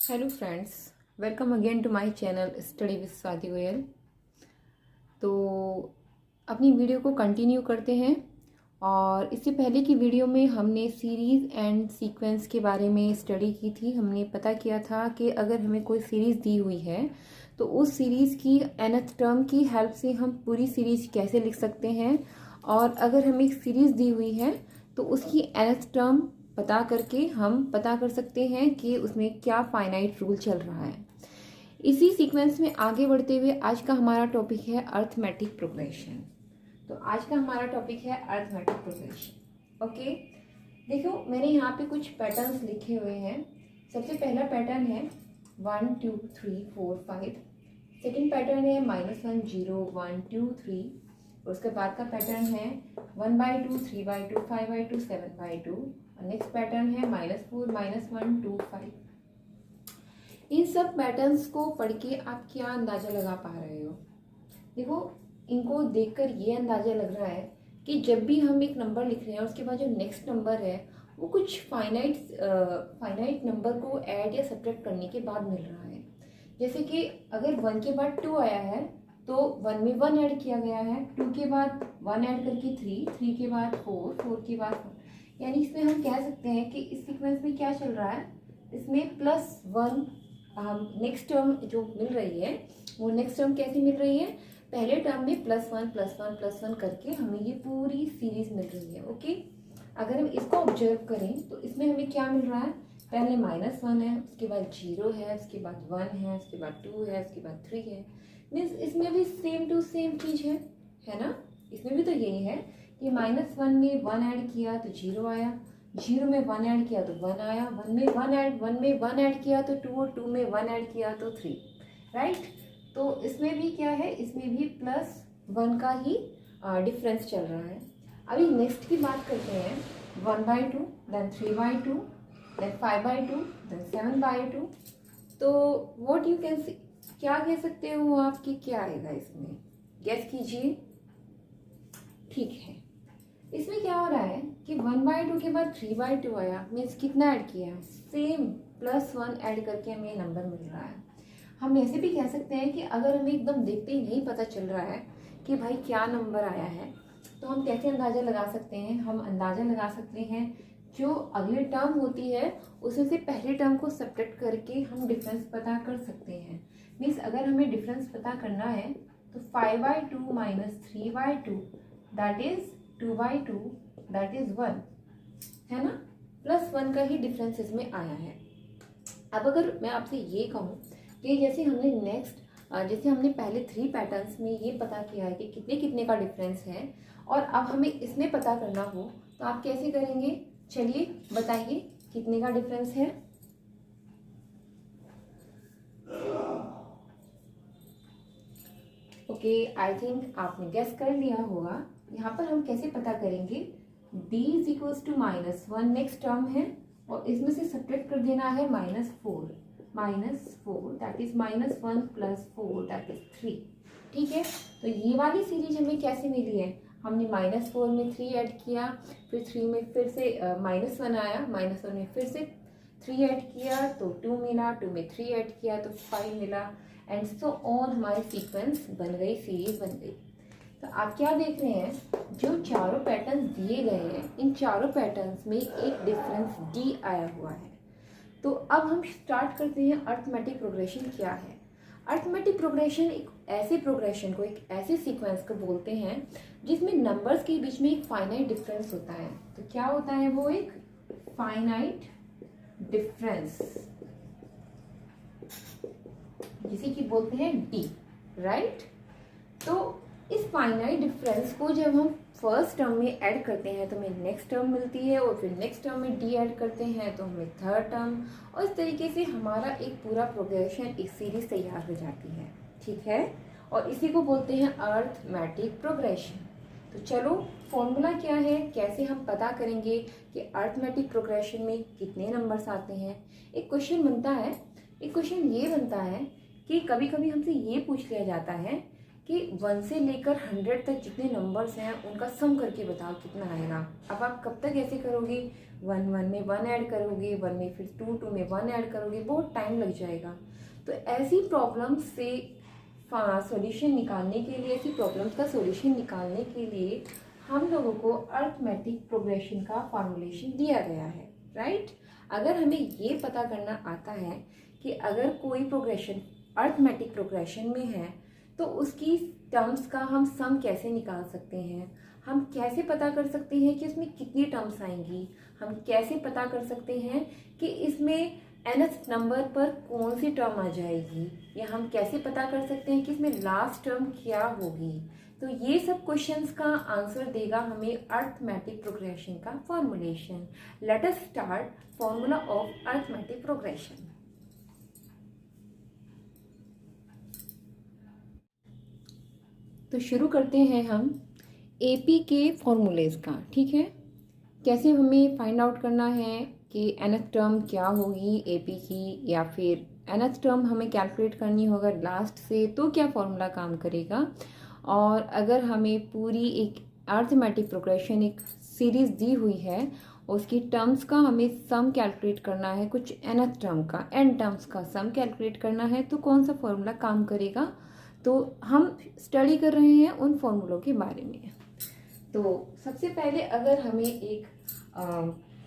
Hello friends, welcome again to my channel study with Swati Goyal. तो अपनी video को continue करते हैं। और इससे पहले की वीडियो में हमने सीरीज़ एंड सीक्वेंस के बारे में स्टडी की थी। हमने पता किया था कि अगर हमें कोई सीरीज़ दी हुई है तो उस सीरीज़ की nth टर्म की हेल्प से हम पूरी सीरीज़ कैसे लिख सकते हैं, और अगर हमें एक सीरीज़ दी हुई है तो उसकी nth टर्म पता करके हम पता कर सकते हैं कि उसमें क्या फाइनाइट रूल चल रहा है। इसी सीक्वेंस में आगे बढ़ते हुए आज का हमारा टॉपिक है अर्थमेटिक प्रोग्रेशन। तो आज का हमारा टॉपिक है अर्थमेटिक प्रोग्रेशन। ओके, देखो मैंने यहाँ पे कुछ पैटर्न्स लिखे हुए हैं। सबसे पहला पैटर्न है 1 2 3 4 5। सेकेंड पैटर्न है -1 0 1 2 3। उसके बाद का पैटर्न है 1/2 3/2 5/2 7/2। नेक्स्ट पैटर्न है -4 -1 2 5। इन सब पैटर्न्स को पढ़ के आप क्या अंदाजा लगा पा रहे हो? देखो, इनको देखकर ये अंदाजा लग रहा है कि जब भी हम एक नंबर लिख रहे हैं उसके बाद जो नेक्स्ट नंबर है वो कुछ फाइनाइट नंबर को ऐड या सब्ट्रैक्ट करने के बाद मिल रहा है। जैसे कि अगर 1 के बाद 2 आया है तो 1 में 1 ऐड किया गया है, 2 के बाद 1 ऐड करके 3 के बाद 4 के बाद 4। यानी इसमें हम कह सकते हैं कि इस सीक्वेंस में क्या चल रहा है, इसमें +1 नेक्स्ट टर्म जो मिल रही है वो नेक्स्ट टर्म कैसी मिल रही है, पहले टर्म में +1 करके हमें ये पूरी सीरीज मिल रही है। ओके, अगर हम इसको ऑब्जर्व करें तो इसमें हमें क्या मिल रहा है, पहले -1 है, उसके बाद 0 है, उसके बाद 1 है, उसके बाद 2 है, उसके बाद 3 है। मीन्स इसमें भी सेम टू सेम चीज है ना। इसमें भी तो यही है कि -1 में 1 ऐड किया तो 0 आया, 0 में 1 ऐड किया तो 1 आया, 1 में 1 ऐड किया तो 2 और 2 में 1 ऐड किया तो 3। राइट, तो इसमें भी क्या है, इसमें भी +1 का ही डिफरेंस चल रहा है। अभी नेक्स्ट की बात करते हैं 1/2 देन 3/2 देन 5/2 देन 7/2। तो व्हाट यू कैन सी, क्या कह सकते हो आप कि क्या आएगा इसमें, गेस कीजिए। ठीक है, इसमें क्या हो रहा है कि 1/2 के बाद 3/2 आया, मीन्स कितना ऐड किया है, सेम +1 ऐड करके हमें नंबर मिल रहा है। हम ऐसे भी कह सकते हैं कि अगर हमें एकदम देखते ही नहीं पता चल रहा है कि भाई क्या नंबर आया है तो हम कैसे अंदाजा लगा सकते हैं, हम अंदाजा लगा सकते हैं जो अगली टर्म होती है उसमें से पहले टर्म को सब्ट्रैक्ट करके हम डिफरेंस पता कर सकते हैं। मीन्स अगर हमें डिफरेंस पता करना है तो 5/2 - 3/2 दैट इज 2/2 दैट इज 1, है ना। +1 का ही डिफरेंस इसमें आया है। अब अगर मैं आपसे ये कहूँ कि जैसे हमने पहले 3 पैटर्न्स में ये पता किया है कि कितने कितने का डिफरेंस है, और अब हमें इसमें पता करना हो तो आप कैसे करेंगे, चलिए बताइए कितने का डिफरेंस है। ओके, आई थिंक आपने गेस कर लिया होगा। यहाँ पर हम कैसे पता करेंगे, d = -1 नेक्स्ट टर्म है और इसमें से सब्ट्रैक्ट कर देना है -4 दैट इज -1 + 4 दैट इज 3। ठीक है, तो ये वाली सीरीज हमें कैसे मिली है, हमने -4 में 3 ऐड किया, फिर 3 में फिर से -1 आया, -1 में फिर से 3 ऐड किया तो 2 मिला, 2 में 3 ऐड किया तो 5 मिला, एंड सो ऑन हमारी सीक्वेंस बन गई, सीरीज बन गई। तो आप क्या देख रहे हैं, जो चारों पैटर्न्स दिए गए हैं इन चारों पैटर्न्स में एक डिफरेंस D आया हुआ है। तो अब हम स्टार्ट करते हैं अर्थमेटिक प्रोग्रेशन क्या है। अर्थमेटिक प्रोग्रेशन एक ऐसे प्रोग्रेशन को, एक ऐसे सीक्वेंस को बोलते हैं जिसमें नंबर्स के बीच में एक फाइनाइट डिफरेंस होता है। तो क्या होता है वो, एक फाइनाइट डिफरेंस जिसे कि बोलते हैं D, राइट। तो इस फाइनाइट डिफरेंस को जब हम फर्स्ट टर्म में ऐड करते हैं तो हमें नेक्स्ट टर्म मिलती है, और फिर नेक्स्ट टर्म में D ऐड करते हैं तो हमें थर्ड टर्म, और इस तरीके से हमारा एक पूरा प्रोग्रेशन, एक सीरीज तैयार हो जाती है। ठीक है, और इसी को बोलते हैं अर्थमेटिक प्रोग्रेशन। तो चलो, फॉर्मूला क्या है, कैसे हम पता करेंगे कि अर्थमेटिक प्रोग्रेशन में कितने नंबर्स आते हैं। एक क्वेश्चन बनता है कि कभी कभी हमसे ये पूछ लिया जाता है कि 1 से लेकर 100 तक जितने नंबर्स हैं उनका सम करके बताओ कितना आएगा। अब आप कब तक ऐसे करोगे, 1 1 में 1 ऐड करोगे, 1 में फिर 2 2 में 1 ऐड करोगे, बहुत टाइम लग जाएगा। तो ऐसी प्रॉब्लम्स से सॉल्यूशन निकालने के लिए, ऐसी प्रॉब्लम्स का सॉल्यूशन निकालने के लिए हम लोगों को अरिथमेटिक प्रोग्रेशन का फॉर्मूलेशन दिया गया है, राइट। अगर हमें ये पता करना आता है कि अगर कोई प्रोग्रेशन अरिथमेटिक प्रोग्रेशन में है तो उसकी टर्म्स का हम सम कैसे निकाल सकते हैं, हम कैसे पता कर सकते हैं कि उसमें कितनी टर्म्स आएंगी, हम कैसे पता कर सकते हैं कि इसमें nth नंबर पर कौन सी टर्म आ जाएगी, या हम कैसे पता कर सकते हैं कि इसमें लास्ट टर्म क्या होगी। तो ये सब क्वेश्चंस का आंसर देगा हमें अरिथमेटिक प्रोग्रेशन का formulation. Let us start formula of arithmetic progression. तो शुरू करते हैं हम एपी के फॉर्मूलेज का, ठीक है। कैसे हमें फाइंड आउट करना है कि nth टर्म क्या होगी एपी की, या फिर nth टर्म हमें कैलकुलेट करनी होगा लास्ट से, तो क्या फॉर्मूला काम करेगा। और अगर हमें पूरी एक अरिथमेटिक प्रोग्रेशन एक सीरीज दी हुई है, उसकी टर्म्स का हमें सम कैलकुलेट करना है, कुछ nth टर्म का, n टर्म्स का सम कैलकुलेट करना है, तो कौन सा फॉर्मूला काम करेगा। तो हम स्टडी कर रहे हैं उन फॉर्मूलों के बारे में। तो सबसे पहले अगर हमें एक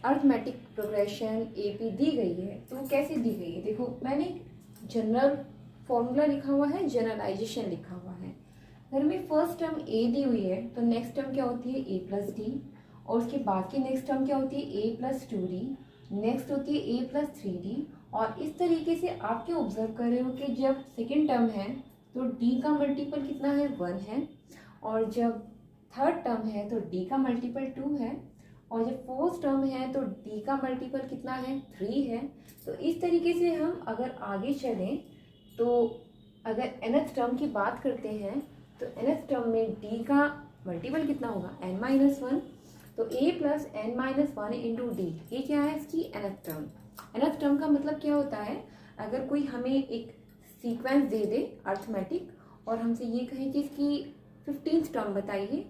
अरिथमेटिक प्रोग्रेशन एपी दी गई है तो कैसे दी गई है, देखो मैंने जनरल फॉर्मूला लिखा हुआ है, जनरलाइजेशन लिखा हुआ है। अगर हमें फर्स्ट टर्म ए दी हुई है तो नेक्स्ट टर्म क्या होती है a प्लस डी, और उसके बाद की नेक्स्ट टर्म क्या होती है a प्लस 2d, नेक्स्ट होती है a प्लस 3d। और इस तरीके से आप क्या ऑब्जर्व कर रहे हो कि जब सेकेंड टर्म है तो d का मल्टीपल कितना है 1 है, और जब थर्ड टर्म है तो d का मल्टीपल 2 है, और जब फोर्थ टर्म है तो d का मल्टीपल कितना है 3 है। तो इस तरीके से हम अगर आगे चलें तो अगर nth टर्म की बात करते हैं तो nth टर्म में d का मल्टीपल कितना होगा n-1, तो a plus n-1 into D, ये क्या है इसकी nth टर्म। nth टर्म का मतलब क्या होता है, अगर कोई हमें एक सीक्वेंस दे दे अरिथमेटिक और हमसे ये कहे कि इसकी 15th टर्म बताइए,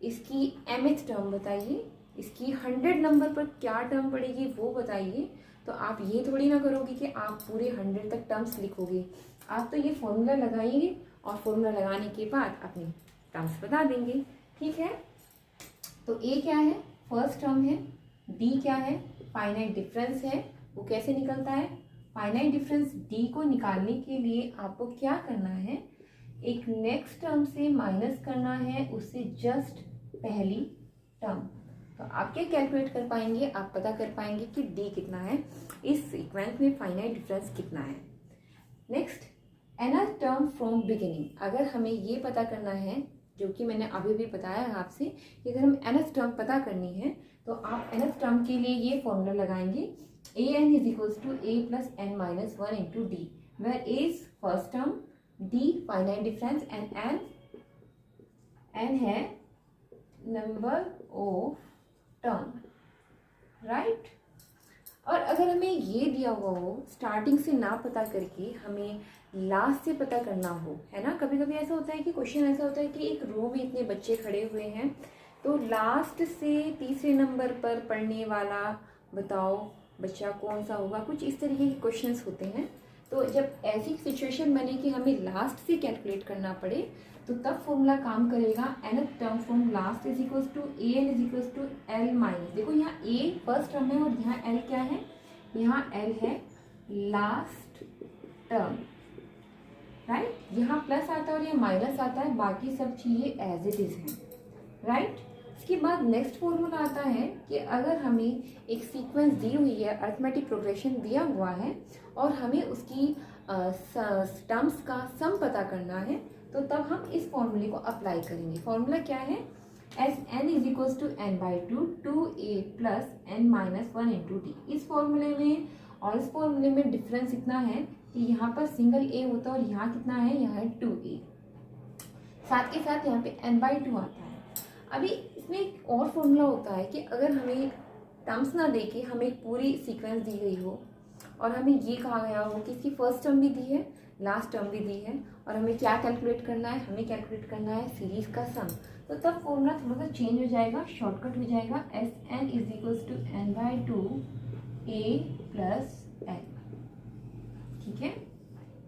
इसकी mth टर्म बताइए, इसकी 100 नंबर पर क्या टर्म पड़ेगी वो बताइए, तो आप ये थोड़ी ना करोगे कि आप पूरे 100 तक टर्म्स लिखोगे। आप तो ये फॉर्मूला लगाएंगे और फॉर्मूला लगाने के बाद अपनी टर्म्स बता देंगे, ठीक है। तो ए क्या है, फर्स्ट टर्म है, डी क्या है, फाइनाइट डिफरेंस है, वो कैसे निकलता है, फाइनाइट डिफरेंस डी को निकालने के लिए आपको क्या करना है, एक नेक्स्ट टर्म से माइनस करना है उससे जस्ट पहली टर्म। तो आप क्या कैलकुलेट कर पाएंगे, आप पता कर पाएंगे कि डी कितना है, इस सीक्वेंस में फाइनाइट डिफरेंस कितना है। Next nth term from beginning, अगर हमें ये पता करना है जो कि मैंने अभी भी बताया है आपसे कि अगर हम nth टर्म पता करनी है तो आप nth टर्म के लिए ये फॉर्मूला लगाएंगे an is equals to a plus n-1 into D, where a is first term, d finite difference, and n है नंबर ऑफ टर्म, राइट। और अगर हमें ये दिया हुआ हो स्टार्टिंग से ना पता करके हमें लास्ट से पता करना हो, है ना, कभी कभी ऐसा होता है कि क्वेश्चन ऐसा होता है कि एक रो में इतने बच्चे खड़े हुए हैं तो लास्ट से तीसरे नंबर पर पढ़ने वाला बताओ बच्चा कौन सा होगा, कुछ इस तरीके के क्वेश्चंस होते हैं। तो जब ऐसी सिचुएशन बने कि हमें लास्ट से कैलकुलेट करना पड़े तो तब फॉर्मूला काम करेगा nth term from last is equals to A N is equals to L minus, देखो यहाँ a फर्स्ट टर्म है और यहाँ l क्या है, यहाँ l है लास्ट टर्म, राइट। यहाँ प्लस आता है और यहाँ माइनस आता है, बाकी सब चीज़ें एज इट इज हैं, राइट। इसके बाद नेक्स्ट फॉर्मूला आता है कि अगर हमें एक सीक्वेंस दी हुई है, अरिथमेटिक प्रोग्रेशन दिया हुआ है और हमें उसकी टर्म्स का सम पता करना है तो तब हम इस फॉर्मूले को अप्लाई करेंगे। फॉर्मूला क्या है, S N is equals to n/2 2a plus n-1 into D. इस फॉर्मूले में और इस फॉर्मूले में डिफरेंस इतना है कि यहाँ पर सिंगल a होता है और यहाँ कितना है, यहाँ है 2a, साथ के साथ यहाँ पे n/2 आता है। अभी इसमें एक और फॉर्मूला होता है कि अगर हमें टर्म्स ना दे के हमें एक पूरी सीक्वेंस दी गई हो और हमें ये कहा गया हो कि इसकी फर्स्ट टर्म भी दी है, लास्ट टर्म भी दी है, और हमें क्या कैलकुलेट करना है, हमें कैलकुलेट करना है सीरीज का सम। तो तब फॉर्मूला थोड़ा सा चेंज हो जाएगा, शॉर्टकट हो जाएगा, S N is equals to N by two A plus L. ठीक है,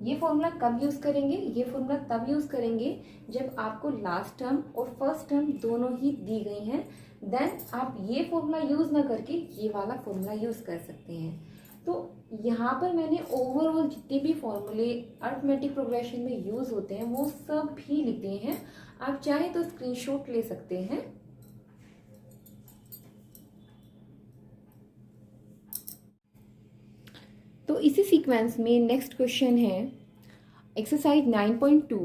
ये फॉर्मूला कब यूज़ करेंगे, ये फॉर्मूला तब यूज़ करेंगे जब आपको लास्ट टर्म और फर्स्ट टर्म दोनों ही दी गई हैं। देन आप ये फॉर्मूला यूज़ ना करके ये वाला फॉर्मूला यूज़ कर सकते हैं। तो यहाँ पर मैंने ओवरऑल जितने भी फॉर्मूले अरिथमेटिक प्रोग्रेशन में यूज़ होते हैं वो सब भी लिख दिए हैं। आप चाहें तो स्क्रीनशॉट ले सकते हैं। तो इसी सीक्वेंस में नेक्स्ट क्वेश्चन है exercise 9.2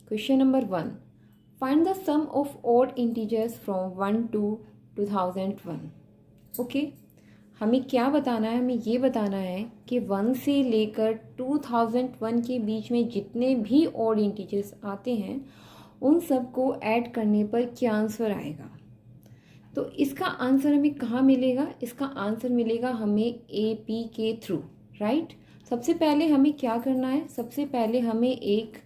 question number 1, find the sum of odd integers from 1 to 2001। Okay, हमें क्या बताना है, हमें ये बताना है कि 1 से लेकर 2001 के बीच में जितने भी ऑड इंटीजर्स आते हैं उन सब को ऐड करने पर क्या आंसर आएगा। तो इसका आंसर हमें कहाँ मिलेगा, इसका आंसर मिलेगा हमें AP के थ्रू, राइट। सबसे पहले हमें क्या करना है, सबसे पहले हमें एक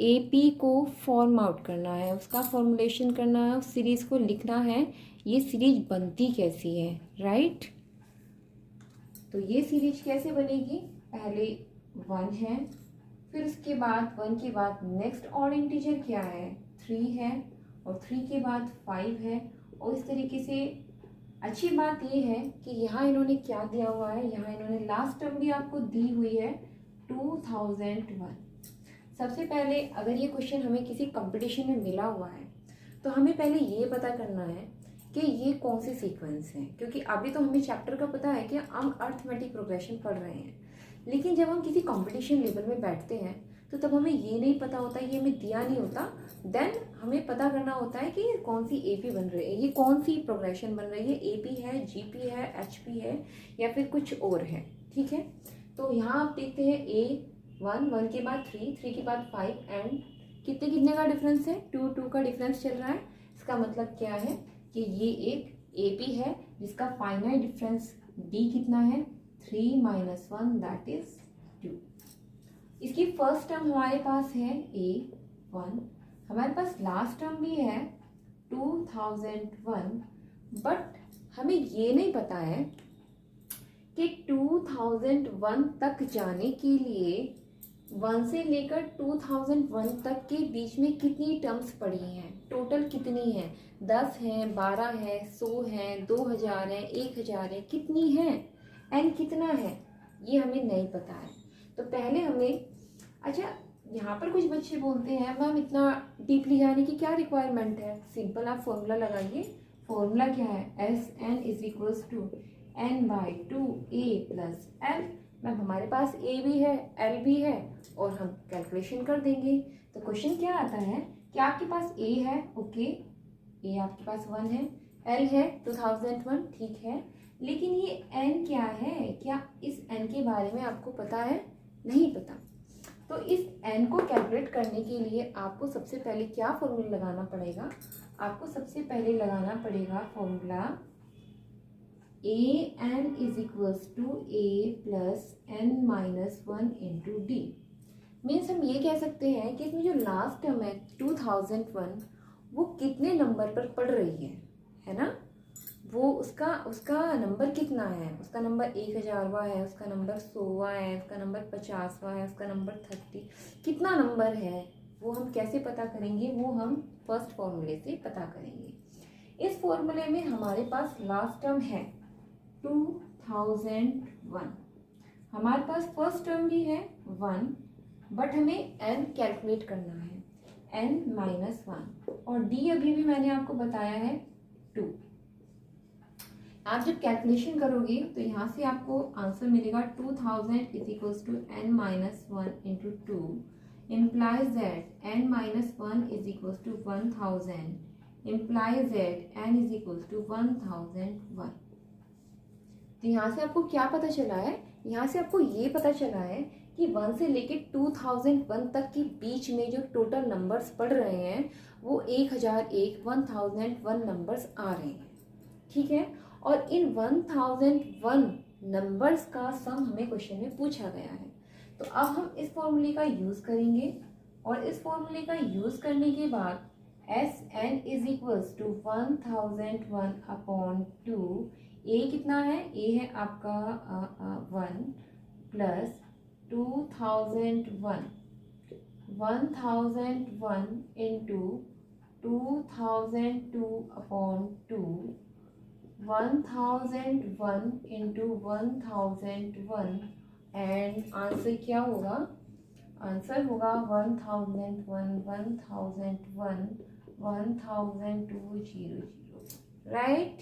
AP को फॉर्म आउट करना है, उसका फॉर्मुलेशन करना है, उस सीरीज को लिखना है, ये सीरीज बनती कैसी है, राइट। तो ये सीरीज कैसे बनेगी, पहले 1 है, फिर उसके बाद 1 के बाद नेक्स्ट ऑड इंटीजर क्या है, 3 है, और 3 के बाद 5 है, और इस तरीके से। अच्छी बात ये है कि यहाँ इन्होंने क्या दिया हुआ है, यहाँ इन्होंने लास्ट टर्म भी आपको दी हुई है 2001। सबसे पहले अगर ये क्वेश्चन हमें किसी कंपटीशन में मिला हुआ है तो हमें पहले ये पता करना है कि ये कौन सी सीक्वेंस है, क्योंकि अभी तो हमें चैप्टर का पता है कि हम अरिथमेटिक प्रोग्रेशन पढ़ रहे हैं, लेकिन जब हम किसी कंपटीशन लेवल में बैठते हैं तो तब हमें ये नहीं पता होता, ये हमें दिया नहीं होता। देन हमें पता करना होता है कि ये कौन सी AP बन रही है, ये कौन सी प्रोग्रेशन बन रही है, AP है, GP है, HP है, या फिर कुछ और है। ठीक है, तो यहाँ आप देखते हैं A1, 1 के बाद 3, 3 के बाद 5 एंड कितने का डिफरेंस है, 2 का डिफरेंस चल रहा है। इसका मतलब क्या है कि ये एक AP है जिसका फाइनल डिफरेंस D कितना है, 3 - 1 दैट इज 2। इसकी फर्स्ट टर्म हमारे पास है A1, हमारे पास लास्ट टर्म भी है 2001, बट हमें ये नहीं पता है कि 2001 तक जाने के लिए 1 से लेकर 2001 तक के बीच में कितनी टर्म्स पड़ी हैं, टोटल कितनी हैं, 10 हैं, 12 हैं, 100 हैं, 2000 हैं, 1000 है, कितनी हैं, एंड कितना है, ये हमें नहीं पता है। तो पहले हमें, अच्छा यहाँ पर कुछ बच्चे बोलते हैं मैम इतना डीपली जाने की क्या रिक्वायरमेंट है, सिंपल आप फॉर्मूला लगाइए। फॉर्मूला क्या है, SN is equals to n/2a plus l। Ma'am हमारे पास A भी है, L भी है, और हम कैलकुलेशन कर देंगे। तो क्वेश्चन क्या आता है कि आपके पास A है, ओके, A आपके पास 1 है, L है 2001, ठीक है, लेकिन ये N क्या है, क्या इस N के बारे में आपको पता है, नहीं पता। तो इस n को कैलकुलेट करने के लिए आपको सबसे पहले क्या फॉर्मूला लगाना पड़ेगा, आपको सबसे पहले लगाना पड़ेगा formula AN is equals to A plus n-1 into D। Means हम ये कह सकते हैं कि इसमें जो लास्ट टर्म है 2001 वो कितने नंबर पर पड़ रही है ना, वो उसका नंबर कितना है, उसका नंबर 1000वां है, उसका नंबर 100वां है, उसका नंबर 50वां है, उसका नंबर 30, कितना नंबर है वो हम कैसे पता करेंगे, वो हम फर्स्ट फॉर्मूले से पता करेंगे। इस फॉर्मूले में हमारे पास लास्ट टर्म है 2001, हमारे पास फर्स्ट टर्म भी है 1, बट हमें n कैलकुलेट करना है, n-1, और D अभी भी मैंने आपको बताया है 2। आप जब कैलकुलेशन करोगे तो यहाँ से आपको आंसर मिलेगा 2000 is equals to n-1 into 2 implies that n-1 is equals to 1000 implies that n is equals to 1001। तो यहाँ से आपको क्या पता चला है, यहाँ से आपको ये पता चला है कि 1 से लेके 2001 तक के बीच में जो टोटल नंबर्स पढ़ रहे हैं वो 1001 नंबर्स आ रहे हैं, ठीक है। और इन 1001 नंबर्स का सम हमें क्वेश्चन में पूछा गया है। तो अब हम इस फॉर्मूले का यूज़ करेंगे और इस फॉर्मूले का यूज़ करने के बाद Sn is equals to 1001 upon 2। A कितना है? ए है आपका 1 plus 2001 into 2002 upon 2 1001 into 1001 and answer क्या होगा? आंसर होगा 1001 100200, राइट।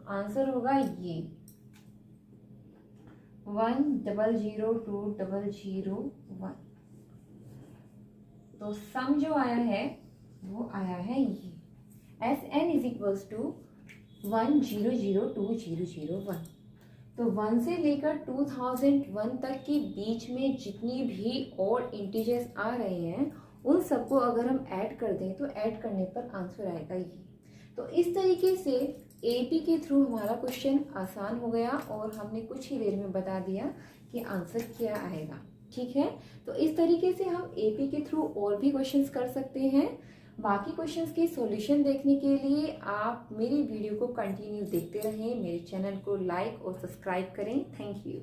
आंसर होगा ये 10020001। तो सम जो आया है वो आया है ये Sn इज इक्वल्स टू 10020001। तो 1 से लेकर 2001 तक के बीच में जितनी भी और इंटीजर्स आ रहे हैं उन सबको अगर हम ऐड कर दें तो ऐड करने पर आंसर आएगा ये। तो इस तरीके से एपी के थ्रू हमारा क्वेश्चन आसान हो गया और हमने कुछ ही देर में बता दिया कि आंसर क्या आएगा, ठीक है। तो इस तरीके से हम एपी के थ्रू और भी क्वेश्चंस कर सकते हैं। बाकी क्वेश्चंस के सॉल्यूशन देखने के लिए आप मेरी वीडियो को कंटिन्यू देखते रहें, मेरे चैनल को लाइक और सब्सक्राइब करें। Thank you.